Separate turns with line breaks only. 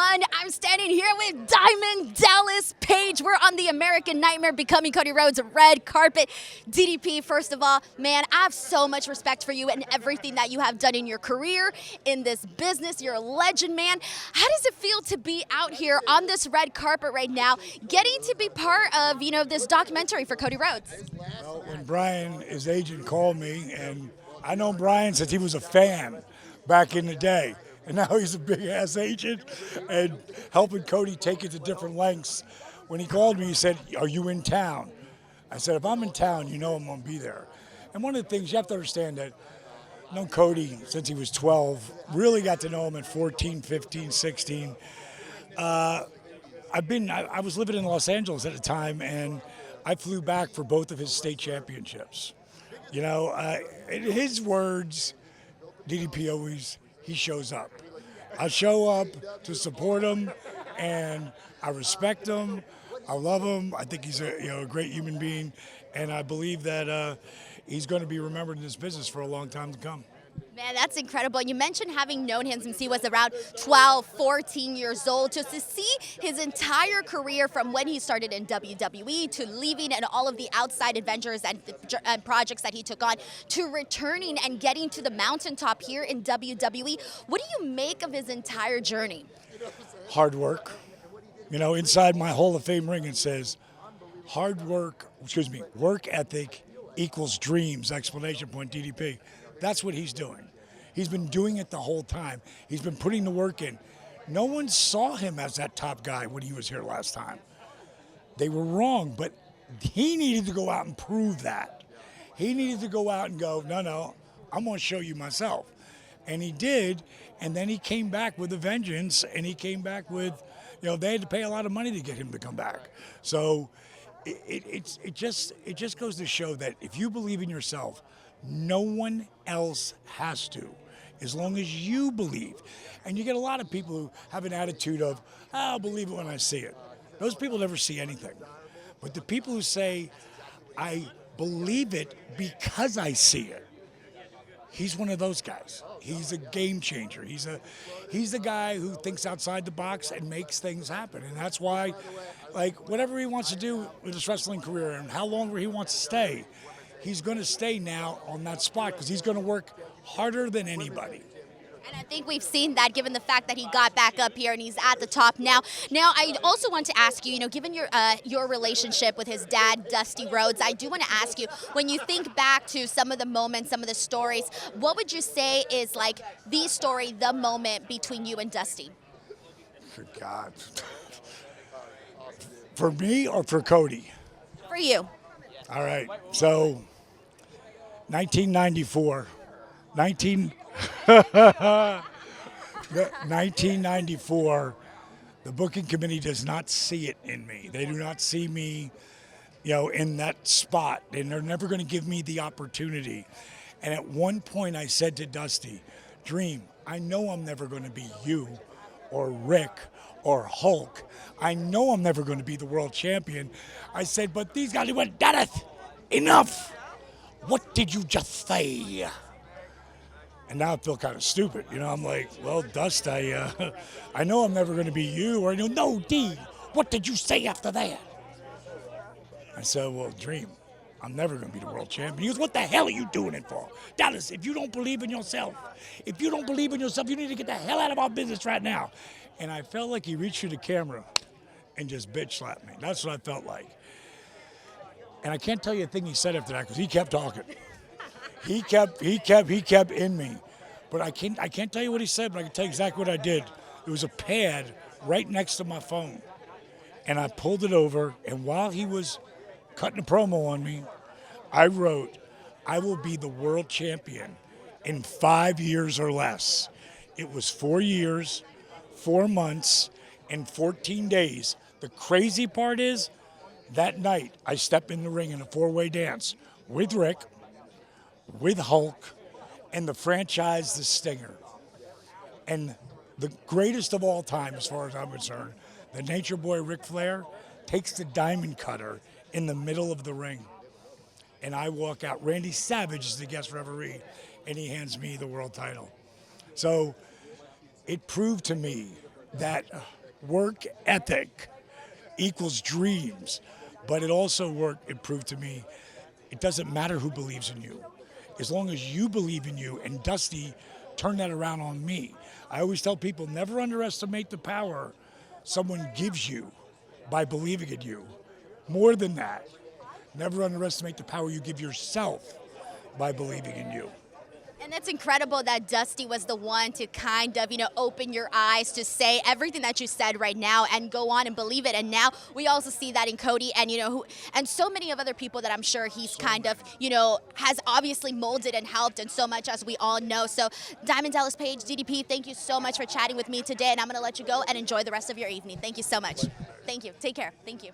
everyone. I'm standing here with Diamond Dallas Page. We're on the American Nightmare Becoming Cody Rhodes red carpet. DDP, first of all, man, I have so much respect for you and everything that you have done in your career, in this business. You're a legend, man. How does it feel to be out here on this red carpet right now, getting to be part of, this documentary for Cody Rhodes?
Well, when Brian, his agent, called me, and I know Brian since he was a fan back in the day, and now he's a big-ass agent and helping Cody take it to different lengths. When he called me, he said, "Are you in town?" I said, "If I'm in town, you know I'm going to be there." And one of the things you have to understand that I've known Cody since he was 12, really got to know him at 14, 15, 16. I was living in Los Angeles at the time, and I flew back for both of his state championships. In his words, DDP always, he shows up. I show up to support him, and I respect him. I love him. I think he's a great human being, and I believe that he's going to be remembered in this business for a long time to come.
Man, that's incredible. You mentioned having known him since he was around 12, 14 years old. Just to see his entire career from when he started in WWE to leaving and all of the outside adventures and projects that he took on to returning and getting to the mountaintop here in WWE. What do you make of his entire journey?
Hard work. Inside my Hall of Fame ring it says, work ethic equals dreams, exclamation point, DDP. That's what he's doing. He's been doing it the whole time. He's been putting the work in. No one saw him as that top guy when he was here last time. They were wrong, but he needed to go out and prove that. He needed to go out and go, no, I'm going to show you myself. And he did, and then he came back with a vengeance, and he came back with, they had to pay a lot of money to get him to come back. So it just goes to show that if you believe in yourself, no one else has to, as long as you believe. And you get a lot of people who have an attitude of, I'll believe it when I see it. Those people never see anything. But the people who say, I believe it because I see it, he's one of those guys. He's a game changer. He's the guy who thinks outside the box and makes things happen. And that's why, whatever he wants to do with his wrestling career and how longer he wants to stay, he's going to stay now on that spot because he's going to work harder than anybody.
And I think we've seen that given the fact that he got back up here and he's at the top now. Now, I also want to ask you, given your relationship with his dad, Dusty Rhodes, I do want to ask you, when you think back to some of the moments, some of the stories, what would you say is the story, the moment between you and Dusty?
Good God. For me or for Cody?
For you.
All right. So, 1994, 1994, the booking committee does not see it in me. They do not see me, in that spot, and they're never going to give me the opportunity. And at one point I said to Dusty, Dream, I know I'm never going to be you or Rick or Hulk. I know I'm never going to be the world champion. I said, but these guys went, Dennis, enough. What did you just say? And now I feel kind of stupid. I'm like, well, Dust, I know I'm never going to be you. Or no, D, what did you say after that? I said, well, Dream, I'm never going to be the world champion. He goes, what the hell are you doing it for? Dallas, if you don't believe in yourself, you need to get the hell out of our business right now. And I felt like he reached through the camera and just bitch slapped me. That's what I felt like. And I can't tell you a thing he said after that because he kept talking. He kept in me. But I can't tell you what he said, but I can tell you exactly what I did. There was a pad right next to my phone. And I pulled it over, and while he was cutting a promo on me, I wrote, I will be the world champion in 5 years or less. It was 4 years, 4 months, and 14 days. The crazy part is, that night, I stepped in the ring in a 4-way dance with Rick, with Hulk, and the franchise, The Stinger. And the greatest of all time, as far as I'm concerned, the Nature Boy Ric Flair takes the diamond cutter in the middle of the ring. And I walk out. Randy Savage is the guest referee, and he hands me the world title. So it proved to me that work ethic equals dreams, but it proved to me, it doesn't matter who believes in you. As long as you believe in you, and Dusty turned that around on me. I always tell people, never underestimate the power someone gives you by believing in you. More than that, never underestimate the power you give yourself by believing in you.
And that's incredible that Dusty was the one to kind of, open your eyes to say everything that you said right now and go on and believe it. And now we also see that in Cody and, and so many of other people that I'm sure he's has obviously molded and helped, and so much, as we all know. So Diamond Dallas Page, DDP, thank you so much for chatting with me today. And I'm going to let you go and enjoy the rest of your evening. Thank you so much. Thank you. Take care. Thank you.